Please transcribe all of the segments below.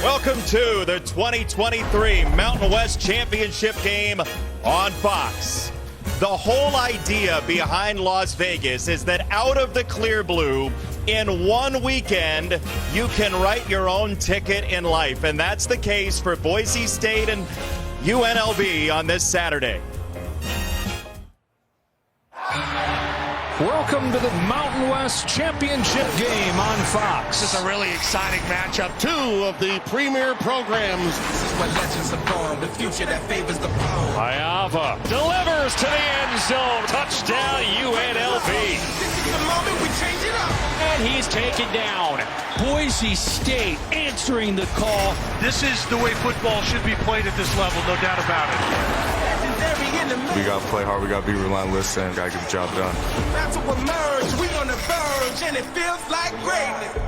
Welcome to the 2023 Mountain West Championship game on Fox. The whole idea behind Las Vegas is that out of the clear blue, in one weekend, you can write your own ticket in life. And that's the case for Boise State and UNLV on this Saturday. Welcome to the Mountain West Championship game on Fox. This is a really exciting matchup. Two of the premier programs. This is what legends are born, the future that favors the power. Iava delivers to the end zone. Touchdown UNLV. This is the moment we change it up. And he's taken down. Boise State answering the call. This is the way football should be played at this level, no doubt about it. We got to play hard, we got to be relentless, and got to get the job done. That's what emerge, we on the verge, and it feels like greatness.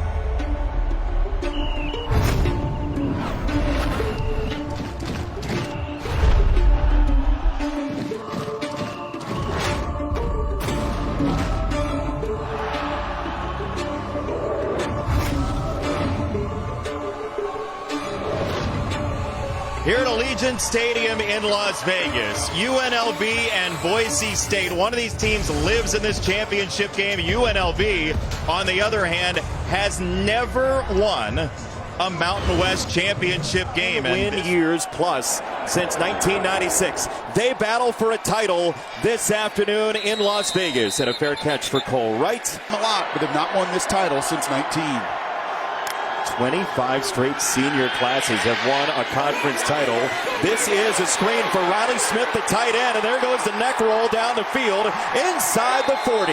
Here at Allegiant Stadium in Las Vegas, UNLV and Boise State. One of these teams lives in this championship game. UNLV, on the other hand, has never won a Mountain West championship game. Win years plus since 1996. They battle for a title this afternoon in Las Vegas. And a fair catch for Cole Wright. A lot, but have not won this title since 19. 25 straight senior classes have won a conference title. This is a screen for Riley Smith, the tight end, and there goes the neck roll down the field inside the 40.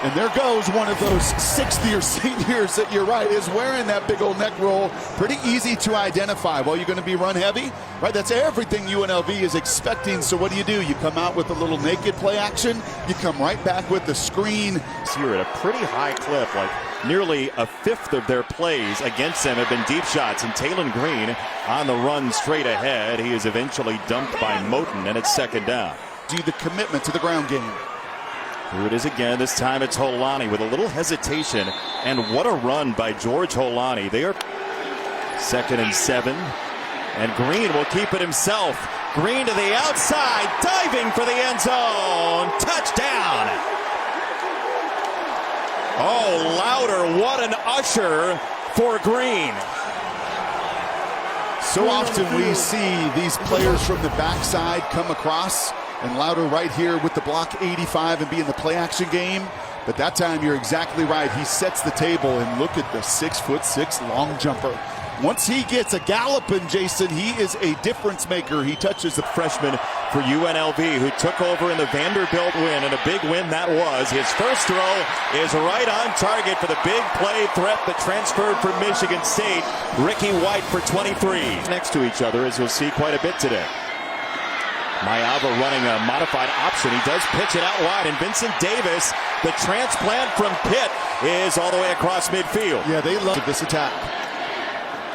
And there goes one of those sixth-year seniors that you're right is wearing that big old neck roll. Pretty easy to identify. Well, you're going to be run heavy, right? That's everything UNLV is expecting. So what do? You come out with a little naked play action. You come right back with the screen. So you're at a pretty high clip, like nearly a fifth of their plays against them have been deep shots. And Taylen Green on the run straight ahead. He is eventually dumped by Moten, and it's second down. Do the commitment to the ground game. Here it is again. This time it's Holani with a little hesitation. And what a run by George Holani. They are 2nd and 7. And Green will keep it himself. Green to the outside, diving for the end zone. Touchdown. Oh, Louder, what an usher for Green. So often we see these players from the backside come across, and Louder right here with the block 85 and be in the play action game. But that time you're exactly right. He sets the table, and look at the 6'6" long jumper. Once he gets a galloping, Jason, he is a difference maker. He touches the freshman for UNLV who took over in the Vanderbilt win, and a big win that was. His first throw is right on target for the big play threat that transferred from Michigan State, Ricky White for 23. Next to each other, as you'll see quite a bit today. Mayava running a modified option. He does pitch it out wide, and Vincent Davis, the transplant from Pitt, is all the way across midfield. Yeah, they love this attack.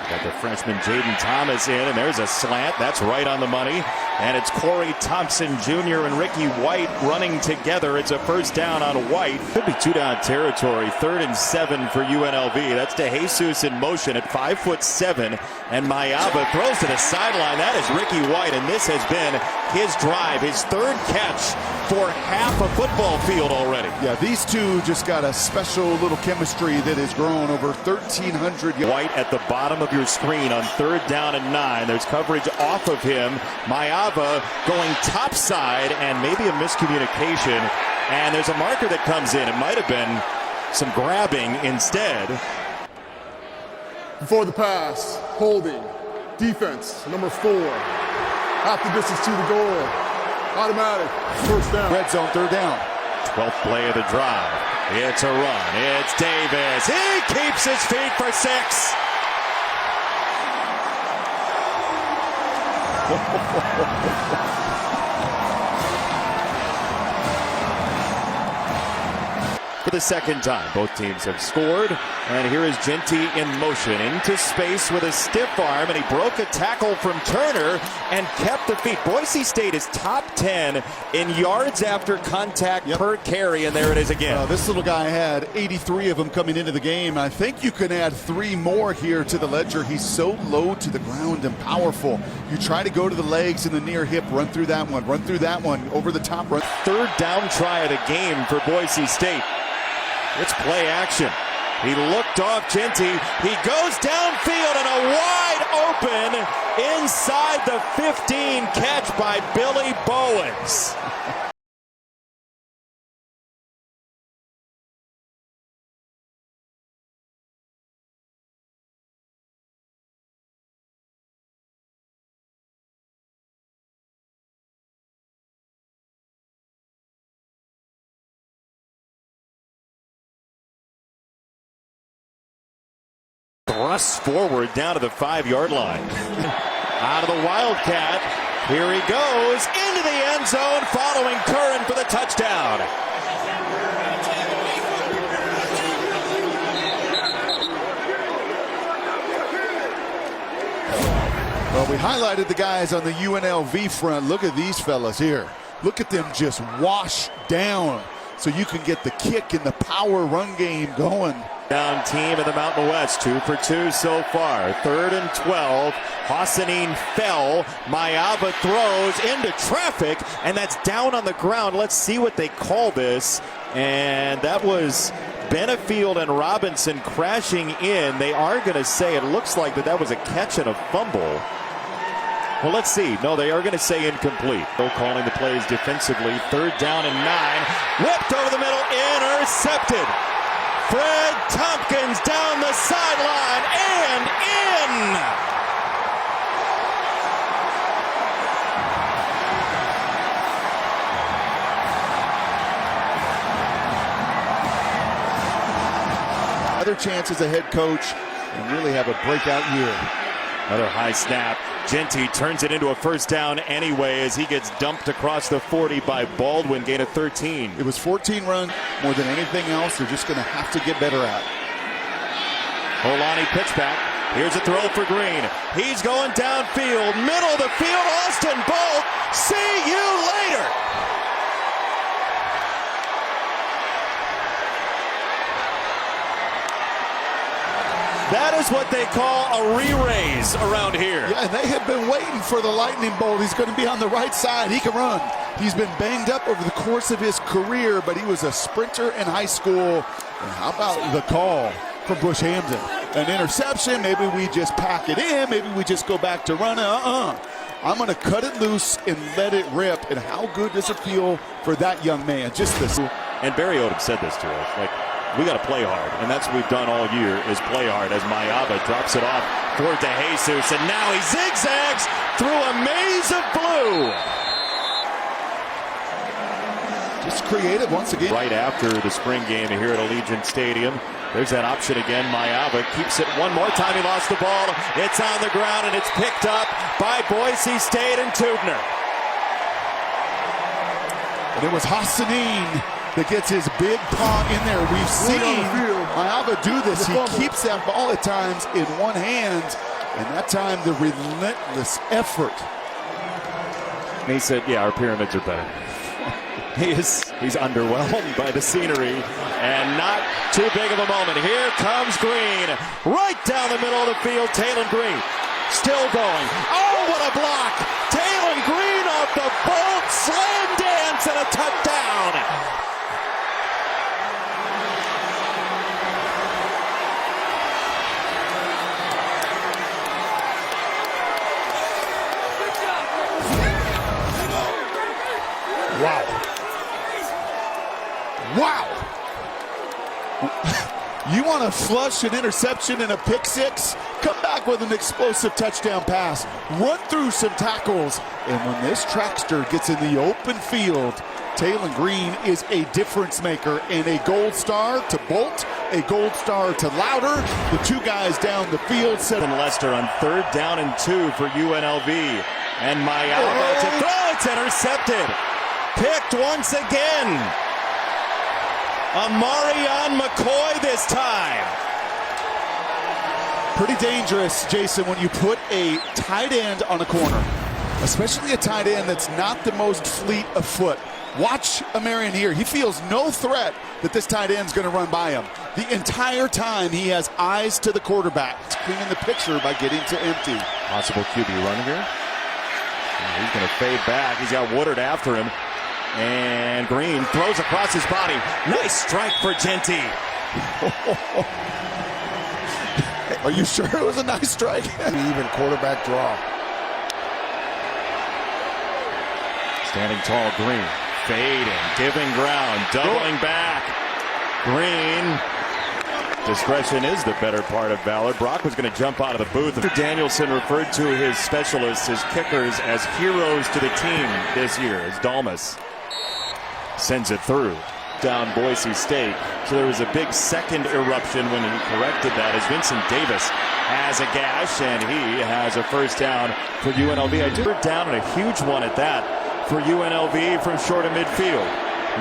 Got the freshman Jaden Thomas in, and there's a slant. That's right on the money. And it's Corey Thompson Jr. and Ricky White running together. It's a first down on White. Could be two-down territory. 3rd and 7 for UNLV. That's DeJesus in motion at 5'7". And Mayava throws to the sideline. That is Ricky White, and this has been his drive. His third catch for half a football field already. Yeah, these two just got a special little chemistry that has grown over 1,300 yards. White at the bottom of your screen on 3rd down and 9. There's coverage off of him. Mayava going topside, and maybe a miscommunication. And there's a marker that comes in. It might have been some grabbing instead. Before the pass, holding, defense, number 4. Half the distance to the goal. Automatic, first down. Red zone, 3rd down. 12th play of the drive. It's a run. It's Davis. He keeps his feet for 6. for the second time. Both teams have scored, and here is Genty in motion into space with a stiff arm, and he broke a tackle from Turner and kept the feet. Boise State is top 10 in yards after contact per carry, and there it is again. This little guy had 83 of them coming into the game. I think you can add 3 more here to the ledger. He's so low to the ground and powerful. You try to go to the legs and the near hip, run through that one, over the top run. Third down try of the game for Boise State. It's play action. He looked off Genty. He goes downfield and a wide open inside the 15 catch by Billy Bowens. Thrusts forward down to the 5-yard line. Out of the Wildcat. Here he goes into the end zone, following Curran for the touchdown. Well, we highlighted the guys on the UNLV front. Look at these fellas here. Look at them just wash down so you can get the kick and the power run game going. Down team in the Mountain West, 2 for 2 so far. 3rd and 12. Hassanin fell. Mayava throws into traffic, and that's down on the ground. Let's see what they call this. And that was Benefield and Robinson crashing in. They are going to say it looks like that was a catch and a fumble. Well, let's see. No, they are going to say incomplete. They're calling the plays defensively. 3rd down and 9. Whipped over the middle. Intercepted. Fred Tompkins down the sideline and in. Other chance as a head coach and really have a breakout year. Another high snap. Genty turns it into a first down anyway as he gets dumped across the 40 by Baldwin, gain of 13. It was 14 runs. More than anything else, they're just going to have to get better at. Holani pitch back. Here's a throw for Green. He's going downfield, middle of the field. Austin Bolt, see you later. That is what they call a re-raise around here. Yeah, and they have been waiting for the lightning bolt. He's going to be on the right side. He can run. He's been banged up over the course of his career, but he was a sprinter in high school. And how about the call from Bush Hamden? An interception. Maybe we just pack it in. Maybe we just go back to running. I'm going to cut it loose and let it rip. And how good does it feel for that young man? Just this. And Barry Odom said this to us. Like, we got to play hard, and that's what we've done all year is play hard as Mayava drops it off for DeJesus, and now he zigzags through a maze of blue. Just creative once again. Right after the spring game here at Allegiant Stadium, there's that option again. Mayava keeps it one more time. He lost the ball. It's on the ground, and it's picked up by Boise State and Tubner. And it was Hassanin that gets his big paw in there. We've seen Mayava do this. He keeps that ball at times in one hand, and that time the relentless effort. He said, yeah, our pyramids are better. He's underwhelmed by the scenery, and not too big of a moment. Here comes Green, right down the middle of the field. Taylen Green still going. Oh, what a block! Taylen Green off the bolt, slam dance, and a touchdown. Wow. You want to flush an interception and a pick six? Come back with an explosive touchdown pass. Run through some tackles. And when this trackster gets in the open field, Taylen Green is a difference maker, and a gold star to Bolt, a gold star to Louder. The two guys down the field. And Lester on 3rd down and 2 for UNLV. And Mayava to throw. It's intercepted. Picked once again. Amarion McCoy this time. Pretty dangerous, Jason, when you put a tight end on a corner, especially a tight end that's not the most fleet of foot. Watch Amarion here. He feels no threat that this tight end's going to run by him. The entire time he has eyes to the quarterback. It's cleaning the picture by getting to empty. Possible QB run here. He's going to fade back. He's got Woodard after him. And Green throws across his body. Nice strike for Genty. Are you sure it was a nice strike? Even quarterback draw. Standing tall, Green. Fading, giving ground, doubling back. Green. Discretion is the better part of valor. Brock was going to jump out of the booth. Danielson referred to his specialists, his kickers, as heroes to the team this year, as Dalmas sends it through down Boise State. So there was a big second eruption when he corrected that, as Vincent Davis has a gash and he has a first down for UNLV. I do down, and a huge one at that for UNLV from short of midfield.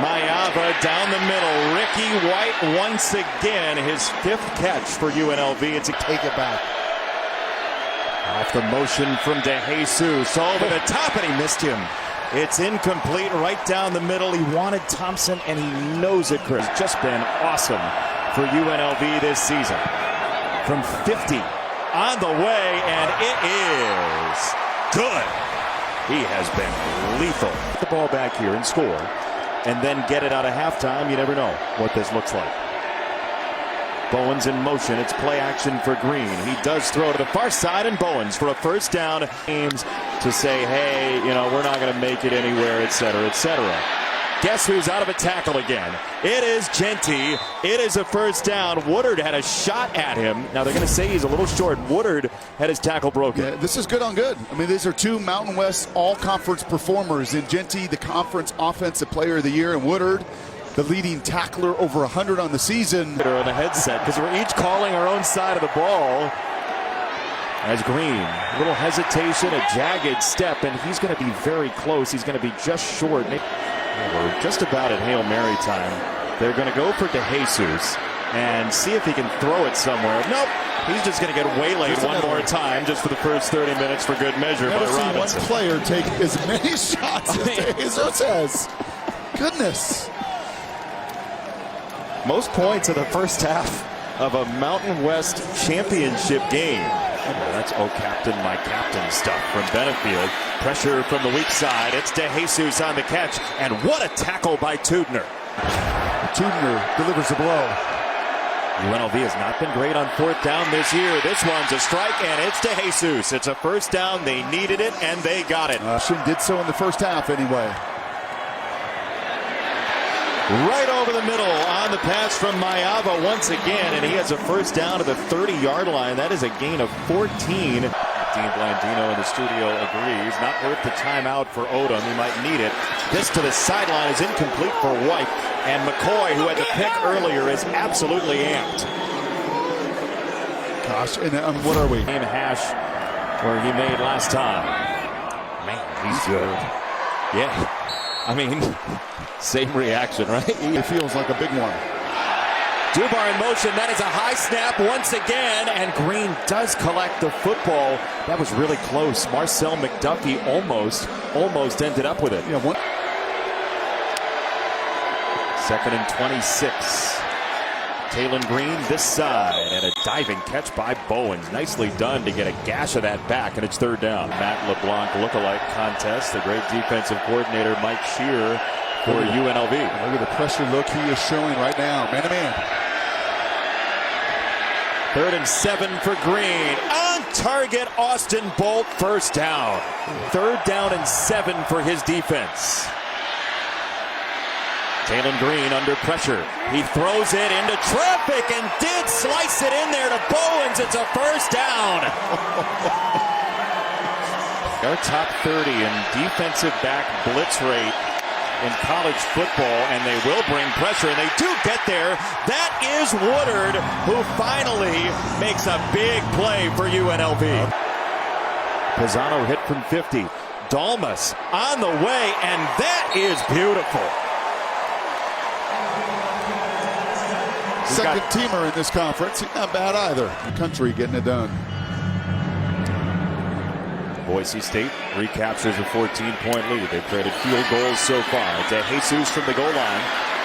Mayava down the middle. Ricky White once again, his fifth catch for UNLV. It's a take it back. Off the motion from DeJesus over the top, and he missed him. It's incomplete right down the middle. He wanted Thompson, and he knows it, Chris. It's just been awesome for UNLV this season. From 50 on the way, and it is good. He has been lethal. Put the ball back here and score, and then get it out of halftime. You never know what this looks like. Bowens in motion. It's play action for Green. He does throw to the far side, and Bowens for a first down. Aims to say, hey, you know, we're not going to make it anywhere, etc., etc. Guess who's out of a tackle again? It is Genty. It is a first down. Woodard had a shot at him. Now they're going to say he's a little short. Woodard had his tackle broken. Yeah, this is good on good. I mean, these are two Mountain West all-conference performers. In Genty, the conference offensive player of the year, and Woodard, the leading tackler, over 100 on the season. On the headset, because we're each calling our own side of the ball. As Green, a little hesitation, a jagged step, and he's going to be very close. He's going to be just short. We're just about at Hail Mary time. They're going to go for DeJesus and see if he can throw it somewhere. Nope. He's just going to get waylaid one more time just for the first 30 minutes for good measure by Robinson. Never seen one player take as many shots as DeJesus has. Goodness. Most points in the first half of a Mountain West championship game. That's oh captain, my captain stuff from Benefield. Pressure from the weak side. It's DeJesus on the catch, and what a tackle by Tudner. Tudner delivers the blow. UNLV has not been great on fourth down this year. This one's a strike, and it's DeJesus. It's a first down. They needed it, and they got it. Did so in the first half anyway. Right over the middle on the pass from Mayava once again, and he has a first down to the 30-yard line. That is a gain of 14. Dean Blandino in the studio agrees. Not worth the timeout for Odom. He might need it. This to the sideline is incomplete for White, and McCoy, who had the pick earlier, is absolutely amped. Gosh, and what are we? Same hash where he made last time. Man, he's good. Yeah. I mean, same reaction, right? It feels like a big one. Dubar in motion. That is a high snap once again, and Green does collect the football. That was really close. Marcel McDuffie almost ended up with it. Yeah, one. Second and 26. Taylen Green this side, and a diving catch by Bowens. Nicely done to get a gash of that back, and it's third down. Matt LeBlanc lookalike contest. The great defensive coordinator Mike Shear for UNLV. Look at the pressure look he is showing right now. Man-to-man. Third and 7 for Green. On target, Austin Bolt, first down. Third down and 7 for his defense. Taylen Green under pressure. He throws it into traffic and did slice it in there to Bowens. It's a first down. Our top 30 in defensive back blitz rate in college football, and they will bring pressure, and they do get there. That is Woodard, who finally makes a big play for UNLV. Pisano hit from 50. Dalmas on the way, and that is beautiful. Second teamer in this conference. He's not bad either. Country getting it done. Boise State recaptures a 14-point lead. They've created field goals so far. DeJesus from the goal line.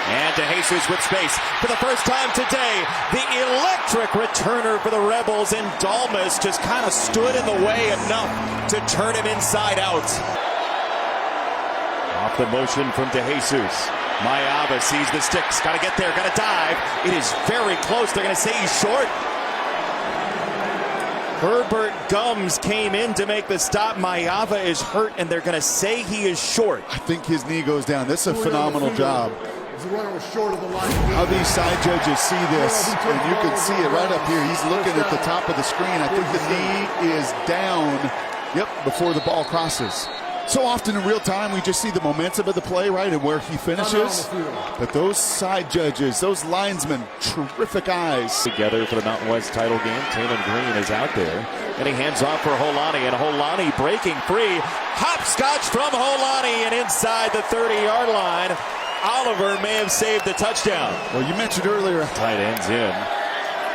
And DeJesus with space for the first time today. The electric returner for the Rebels, and Dalmas just kind of stood in the way enough to turn him inside out. Off the motion from DeJesus. Mayava sees the sticks. Got to get there. Got to dive. It is very close. They're going to say he's short. Herbert Gums came in to make the stop. Mayava is hurt, and they're going to say he is short. I think his knee goes down. This is a phenomenal job. The runner was short of the line. How these side judges see this, and you can see it right up here. He's looking at the top of the screen. I think the knee is down, before the ball crosses. So often in real time, we just see the momentum of the play, right, and where he finishes. But those side judges, those linesmen, terrific eyes. Together for the Mountain West title game. Taylen Green is out there. And he hands off for Holani, and Holani breaking free. Hopscotch from Holani, and inside the 30-yard line. Oliver may have saved the touchdown. Well, you mentioned earlier. Tight ends in.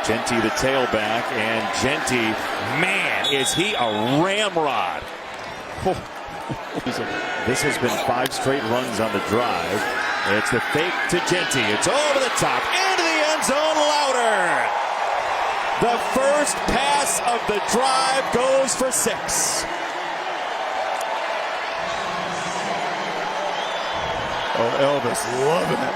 Genty the tailback, and Genty, man, is he a ramrod. This has been 5 straight runs on the drive. It's the fake to Genty. It's over the top, into the end zone, Louder. The first pass of the drive goes for 6. Oh, Elvis loving it.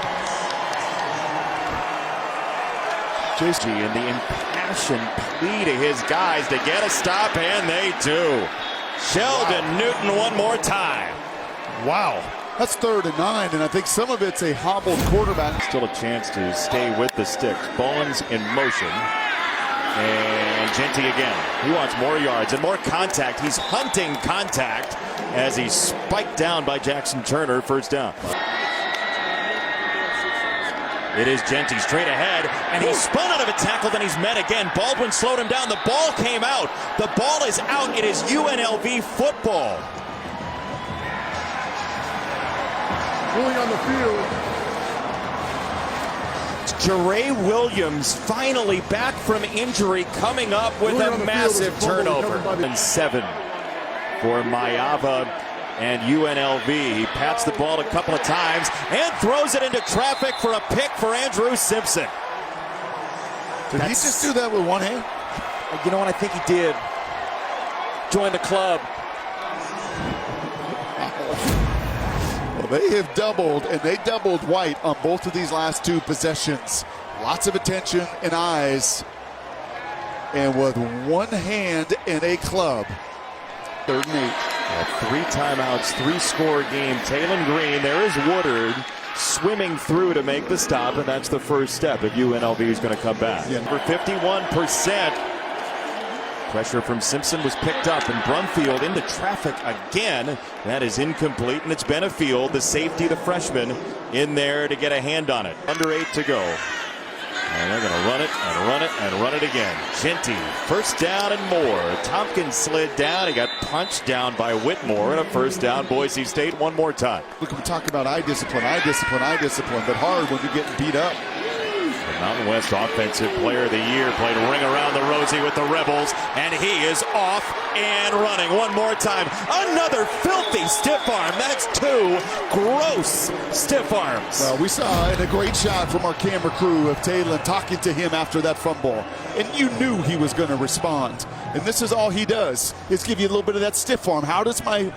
JC and the impassioned plea to his guys to get a stop, and they do. Sheldon Newton one more time. Wow. That's 3rd and 9, and I think some of it's a hobbled quarterback. Still a chance to stay with the sticks. Bowens in motion. And Genty again. He wants more yards and more contact. He's hunting contact as he's spiked down by Jackson Turner. First down. It is Genty straight ahead, and he spun out of a tackle, then he's met again. Baldwin slowed him down. The ball came out. The ball is out. It is UNLV football. Ruling on the field. Jere Williams finally back from injury, coming up with a massive turnover. And 7 for Mayava and UNLV. He pats the ball a couple of times and throws it into traffic for a pick for Andrew Simpson. Did he just do that with one hand? You know what? I think he did. Join the club. Well, they have doubled, and they doubled White on both of these last 2 possessions. Lots of attention and eyes. And with one hand and a club. 3rd and 8. 3 timeouts, 3-score game. Taylen Green, there is Woodard swimming through to make the stop, and that's the first step if UNLV is going to come back. For 51%. Pressure from Simpson was picked up, and Brumfield into traffic again. That is incomplete, and it's Benefield, the safety, the freshman, in there to get a hand on it. Under 8 to go. And they're going to run it and run it and run it again. Genty, first down and more. Tompkins slid down. He got punched down by Whitmore, and a first down. Boise State one more time. Look, we talk about eye discipline, but hard when you're getting beat up. The Mountain West Offensive Player of the Year played ring around the Rosie with the Rebels, and he is off and running. One more time. Another filthy stiff arm. That's 2 gross stiff arms. Well, we saw in a great shot from our camera crew of Taylen talking to him after that fumble, and you knew he was going to respond. And this is all he does, is give you a little bit of that stiff arm. How does my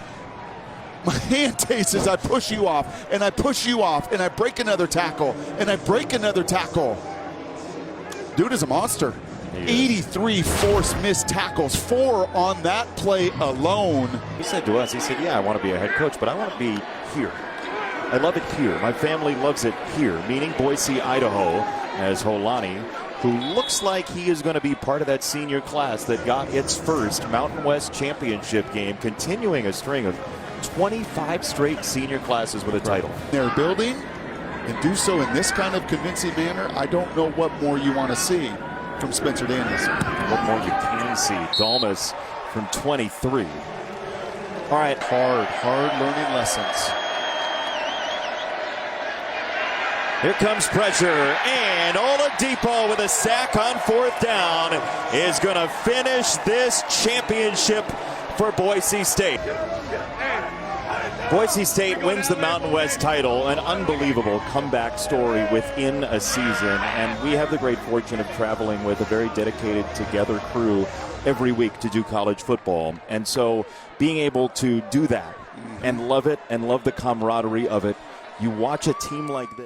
hand taste as I push you off, and I push you off, and I break another tackle, and I break another tackle. Dude is a monster. 83 forced missed tackles, 4 on that play alone. He said to us, he said, yeah, I want to be a head coach, but I want to be here. I love it here. My family loves it here, meaning Boise, Idaho, as Holani, who looks like he is going to be part of that senior class that got its first Mountain West championship game, continuing a string of 25 straight senior classes with a title. They're building, and do so in this kind of convincing manner. I don't know what more you want to see from Spencer Danielson. What more you can see. Dalmas from 23. All right. Hard learning lessons. Here comes pressure, and Oladipo with a sack on 4th down is going to finish this championship for Boise State. Boise State wins the Mountain West title, an unbelievable comeback story within a season, and we have the great fortune of traveling with a very dedicated, together crew every week to do college football. And so being able to do that and love it and love the camaraderie of it, you watch a team like this.